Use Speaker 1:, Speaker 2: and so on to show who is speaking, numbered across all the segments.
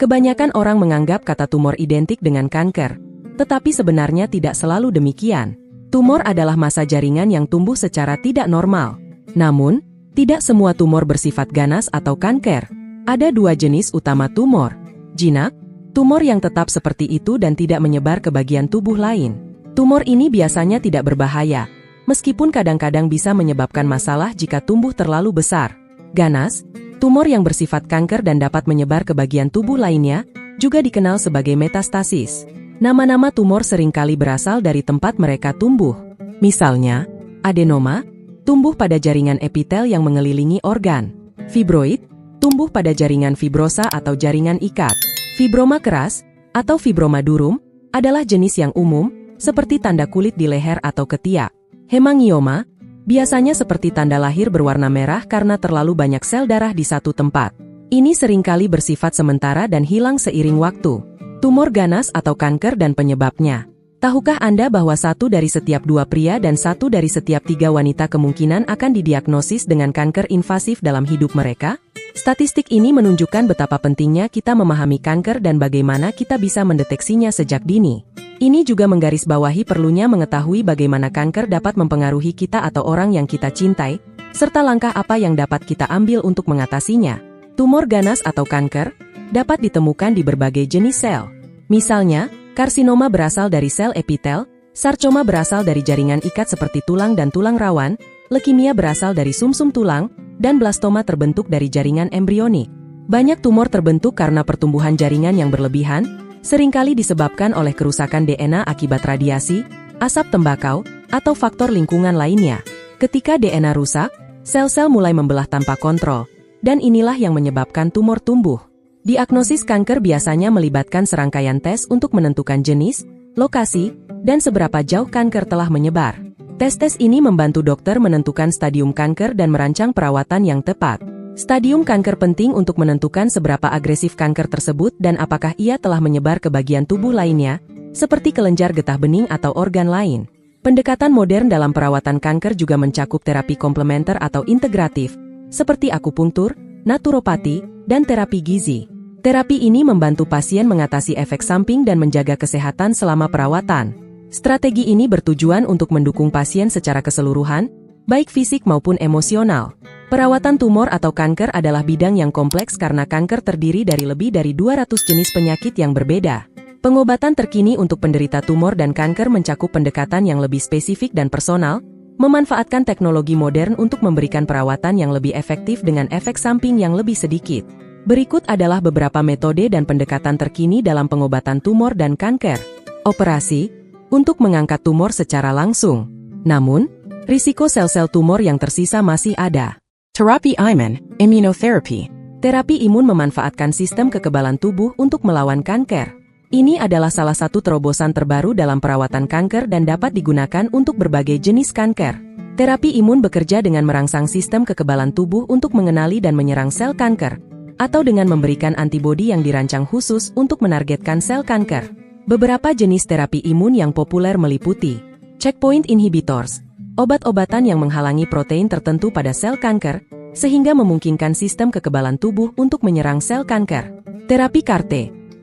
Speaker 1: Kebanyakan orang menganggap kata tumor identik dengan kanker, tetapi sebenarnya tidak selalu demikian. Tumor adalah massa jaringan yang tumbuh secara tidak normal. Namun, tidak semua tumor bersifat ganas atau kanker. Ada dua jenis utama tumor. Jinak, tumor yang tetap seperti itu dan tidak menyebar ke bagian tubuh lain. Tumor ini biasanya tidak berbahaya, meskipun kadang-kadang bisa menyebabkan masalah jika tumbuh terlalu besar. Ganas, tumor yang bersifat kanker dan dapat menyebar ke bagian tubuh lainnya, juga dikenal sebagai metastasis. Nama-nama tumor seringkali berasal dari tempat mereka tumbuh. Misalnya, adenoma, tumbuh pada jaringan epitel yang mengelilingi organ. Fibroid, tumbuh pada jaringan fibrosa atau jaringan ikat. Fibroma keras, atau fibroma durum, adalah jenis yang umum, seperti tanda kulit di leher atau ketiak. Hemangioma, biasanya seperti tanda lahir berwarna merah karena terlalu banyak sel darah di satu tempat. Ini seringkali bersifat sementara dan hilang seiring waktu. Tumor ganas atau kanker dan penyebabnya. Tahukah Anda bahwa 1 dari setiap 2 pria dan 1 dari setiap 3 wanita kemungkinan akan didiagnosis dengan kanker invasif dalam hidup mereka? Statistik ini menunjukkan betapa pentingnya kita memahami kanker dan bagaimana kita bisa mendeteksinya sejak dini. Ini juga menggarisbawahi perlunya mengetahui bagaimana kanker dapat mempengaruhi kita atau orang yang kita cintai, serta langkah apa yang dapat kita ambil untuk mengatasinya. Tumor ganas atau kanker dapat ditemukan di berbagai jenis sel. Misalnya, karsinoma berasal dari sel epitel, sarcoma berasal dari jaringan ikat seperti tulang dan tulang rawan, leukemia berasal dari sumsum tulang, dan blastoma terbentuk dari jaringan embrionik. Banyak tumor terbentuk karena pertumbuhan jaringan yang berlebihan, seringkali disebabkan oleh kerusakan DNA akibat radiasi, asap tembakau, atau faktor lingkungan lainnya. Ketika DNA rusak, sel-sel mulai membelah tanpa kontrol, dan inilah yang menyebabkan tumor tumbuh. Diagnosis kanker biasanya melibatkan serangkaian tes untuk menentukan jenis, lokasi, dan seberapa jauh kanker telah menyebar. Tes-tes ini membantu dokter menentukan stadium kanker dan merancang perawatan yang tepat. Stadium kanker penting untuk menentukan seberapa agresif kanker tersebut dan apakah ia telah menyebar ke bagian tubuh lainnya, seperti kelenjar getah bening atau organ lain. Pendekatan modern dalam perawatan kanker juga mencakup terapi komplementer atau integratif, seperti akupunktur, naturopati, dan terapi gizi. Terapi ini membantu pasien mengatasi efek samping dan menjaga kesehatan selama perawatan. Strategi ini bertujuan untuk mendukung pasien secara keseluruhan, baik fisik maupun emosional. Perawatan tumor atau kanker adalah bidang yang kompleks karena kanker terdiri dari lebih dari 200 jenis penyakit yang berbeda. Pengobatan terkini untuk penderita tumor dan kanker mencakup pendekatan yang lebih spesifik dan personal, memanfaatkan teknologi modern untuk memberikan perawatan yang lebih efektif dengan efek samping yang lebih sedikit. Berikut adalah beberapa metode dan pendekatan terkini dalam pengobatan tumor dan kanker. Operasi, untuk mengangkat tumor secara langsung. Namun, risiko sel-sel tumor yang tersisa masih ada. Terapi imun, immunotherapy. Terapi imun memanfaatkan sistem kekebalan tubuh untuk melawan kanker. Ini adalah salah satu terobosan terbaru dalam perawatan kanker dan dapat digunakan untuk berbagai jenis kanker. Terapi imun bekerja dengan merangsang sistem kekebalan tubuh untuk mengenali dan menyerang sel kanker, atau dengan memberikan antibodi yang dirancang khusus untuk menargetkan sel kanker. Beberapa jenis terapi imun yang populer meliputi checkpoint inhibitors, obat-obatan yang menghalangi protein tertentu pada sel kanker, sehingga memungkinkan sistem kekebalan tubuh untuk menyerang sel kanker. Terapi CAR-T,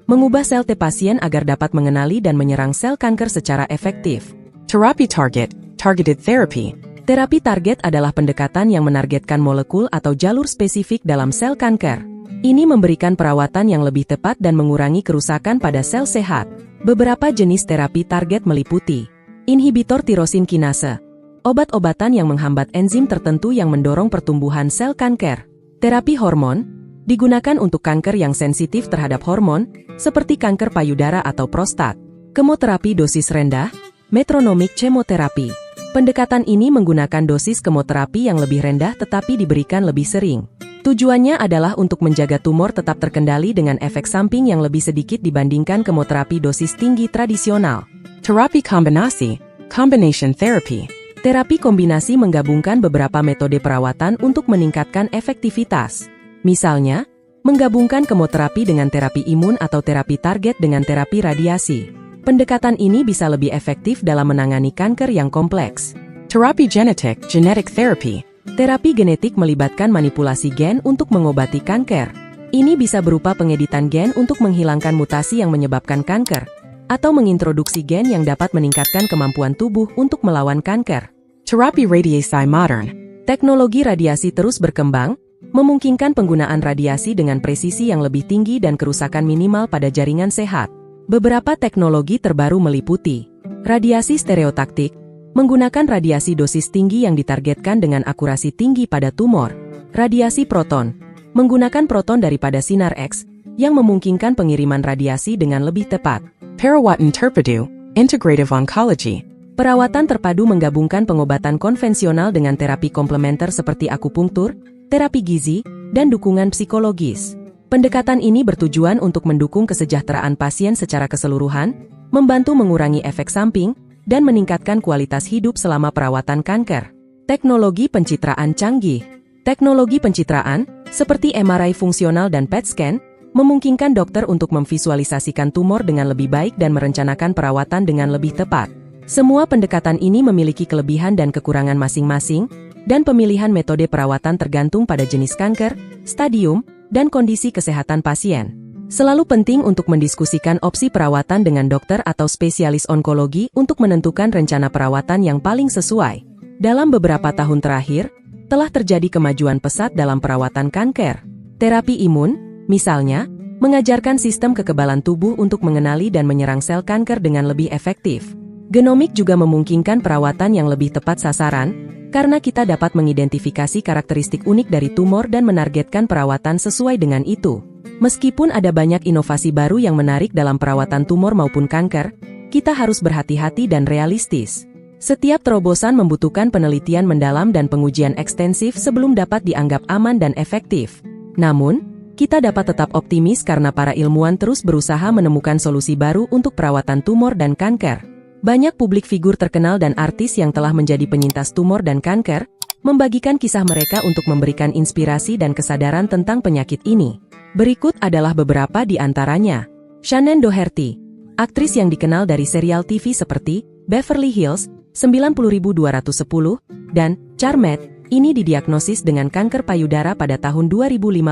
Speaker 1: mengubah sel T pasien agar dapat mengenali dan menyerang sel kanker secara efektif. Terapi targeted therapy. Terapi target adalah pendekatan yang menargetkan molekul atau jalur spesifik dalam sel kanker. Ini memberikan perawatan yang lebih tepat dan mengurangi kerusakan pada sel sehat. Beberapa jenis terapi target meliputi inhibitor tirosin kinase, obat-obatan yang menghambat enzim tertentu yang mendorong pertumbuhan sel kanker. Terapi hormon, digunakan untuk kanker yang sensitif terhadap hormon, seperti kanker payudara atau prostat. Kemoterapi dosis rendah, metronomic chemotherapy. Pendekatan ini menggunakan dosis kemoterapi yang lebih rendah tetapi diberikan lebih sering. Tujuannya adalah untuk menjaga tumor tetap terkendali dengan efek samping yang lebih sedikit dibandingkan kemoterapi dosis tinggi tradisional. Terapi kombinasi, combination therapy. Terapi kombinasi menggabungkan beberapa metode perawatan untuk meningkatkan efektivitas. Misalnya, menggabungkan kemoterapi dengan terapi imun atau terapi target dengan terapi radiasi. Pendekatan ini bisa lebih efektif dalam menangani kanker yang kompleks. Terapi genetic therapy. Terapi genetik melibatkan manipulasi gen untuk mengobati kanker. Ini bisa berupa pengeditan gen untuk menghilangkan mutasi yang menyebabkan kanker, atau mengintroduksi gen yang dapat meningkatkan kemampuan tubuh untuk melawan kanker. Terapi radiasi modern. Teknologi radiasi terus berkembang, memungkinkan penggunaan radiasi dengan presisi yang lebih tinggi dan kerusakan minimal pada jaringan sehat. Beberapa teknologi terbaru meliputi radiasi stereotaktik, menggunakan radiasi dosis tinggi yang ditargetkan dengan akurasi tinggi pada tumor. Radiasi proton, menggunakan proton daripada sinar X, yang memungkinkan pengiriman radiasi dengan lebih tepat. Perawatan terpadu, integrative oncology. Perawatan terpadu menggabungkan pengobatan konvensional dengan terapi komplementer seperti akupunktur, terapi gizi, dan dukungan psikologis. Pendekatan ini bertujuan untuk mendukung kesejahteraan pasien secara keseluruhan, membantu mengurangi efek samping, dan meningkatkan kualitas hidup selama perawatan kanker. Teknologi pencitraan canggih. Teknologi pencitraan, seperti MRI fungsional dan PET scan, memungkinkan dokter untuk memvisualisasikan tumor dengan lebih baik dan merencanakan perawatan dengan lebih tepat. Semua pendekatan ini memiliki kelebihan dan kekurangan masing-masing, dan pemilihan metode perawatan tergantung pada jenis kanker, stadium, dan kondisi kesehatan pasien. Selalu penting untuk mendiskusikan opsi perawatan dengan dokter atau spesialis onkologi untuk menentukan rencana perawatan yang paling sesuai. Dalam beberapa tahun terakhir, telah terjadi kemajuan pesat dalam perawatan kanker. Terapi imun, misalnya, mengajarkan sistem kekebalan tubuh untuk mengenali dan menyerang sel kanker dengan lebih efektif. Genomik juga memungkinkan perawatan yang lebih tepat sasaran, karena kita dapat mengidentifikasi karakteristik unik dari tumor dan menargetkan perawatan sesuai dengan itu. Meskipun ada banyak inovasi baru yang menarik dalam perawatan tumor maupun kanker, kita harus berhati-hati dan realistis. Setiap terobosan membutuhkan penelitian mendalam dan pengujian ekstensif sebelum dapat dianggap aman dan efektif. Namun, kita dapat tetap optimis karena para ilmuwan terus berusaha menemukan solusi baru untuk perawatan tumor dan kanker. Banyak publik figur terkenal dan artis yang telah menjadi penyintas tumor dan kanker, membagikan kisah mereka untuk memberikan inspirasi dan kesadaran tentang penyakit ini. Berikut adalah beberapa di antaranya. Shannon Doherty, aktris yang dikenal dari serial TV seperti Beverly Hills 90210 dan Charmed, ini didiagnosis dengan kanker payudara pada tahun 2015.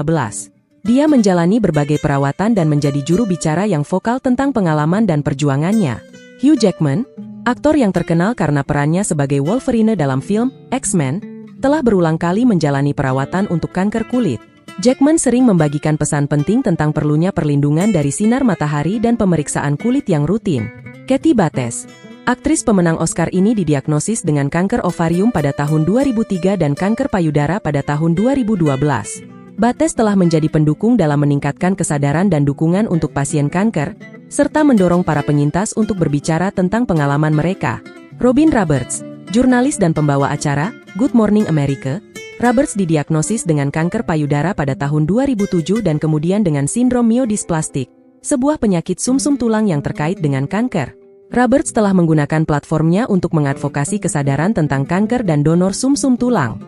Speaker 1: Dia menjalani berbagai perawatan dan menjadi juru bicara yang vokal tentang pengalaman dan perjuangannya. Hugh Jackman, aktor yang terkenal karena perannya sebagai Wolverine dalam film X-Men, telah berulang kali menjalani perawatan untuk kanker kulit. Jackman sering membagikan pesan penting tentang perlunya perlindungan dari sinar matahari dan pemeriksaan kulit yang rutin. Kathy Bates, aktris pemenang Oscar ini didiagnosis dengan kanker ovarium pada tahun 2003 dan kanker payudara pada tahun 2012. Bates telah menjadi pendukung dalam meningkatkan kesadaran dan dukungan untuk pasien kanker, serta mendorong para penyintas untuk berbicara tentang pengalaman mereka. Robin Roberts, jurnalis dan pembawa acara Good Morning America, Roberts didiagnosis dengan kanker payudara pada tahun 2007 dan kemudian dengan sindrom myodysplastic, sebuah penyakit sumsum tulang yang terkait dengan kanker. Roberts telah menggunakan platformnya untuk mengadvokasi kesadaran tentang kanker dan donor sumsum tulang.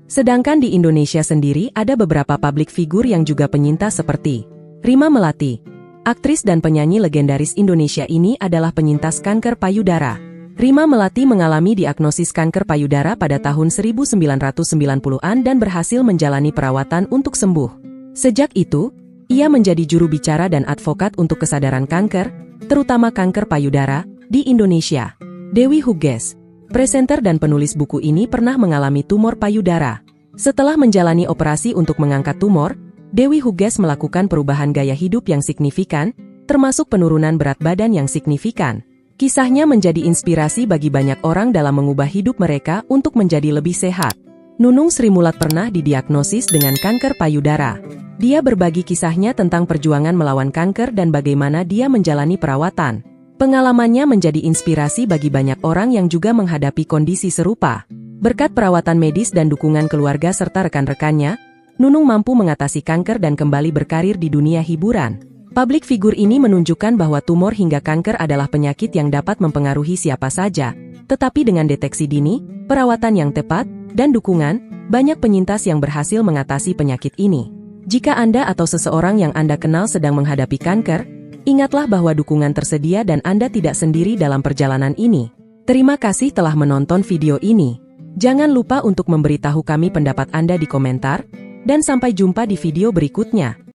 Speaker 1: Sedangkan di Indonesia sendiri ada beberapa publik figur yang juga penyintas seperti Rima Melati. Aktris dan penyanyi legendaris Indonesia ini adalah penyintas kanker payudara. Rima Melati mengalami diagnosis kanker payudara pada tahun 1990-an dan berhasil menjalani perawatan untuk sembuh. Sejak itu, ia menjadi juru bicara dan advokat untuk kesadaran kanker, terutama kanker payudara, di Indonesia. Dewi Huges, presenter dan penulis buku ini pernah mengalami tumor payudara. Setelah menjalani operasi untuk mengangkat tumor, Dewi Huges melakukan perubahan gaya hidup yang signifikan, termasuk penurunan berat badan yang signifikan. Kisahnya menjadi inspirasi bagi banyak orang dalam mengubah hidup mereka untuk menjadi lebih sehat. Nunung Sri Mulat pernah didiagnosis dengan kanker payudara. Dia berbagi kisahnya tentang perjuangan melawan kanker dan bagaimana dia menjalani perawatan. Pengalamannya menjadi inspirasi bagi banyak orang yang juga menghadapi kondisi serupa. Berkat perawatan medis dan dukungan keluarga serta rekan-rekannya, Nunung mampu mengatasi kanker dan kembali berkarir di dunia hiburan. Publik figur ini menunjukkan bahwa tumor hingga kanker adalah penyakit yang dapat mempengaruhi siapa saja. Tetapi dengan deteksi dini, perawatan yang tepat, dan dukungan, banyak penyintas yang berhasil mengatasi penyakit ini. Jika Anda atau seseorang yang Anda kenal sedang menghadapi kanker, ingatlah bahwa dukungan tersedia dan Anda tidak sendiri dalam perjalanan ini. Terima kasih telah menonton video ini. Jangan lupa untuk memberitahu kami pendapat Anda di komentar, Dan sampai jumpa di video berikutnya.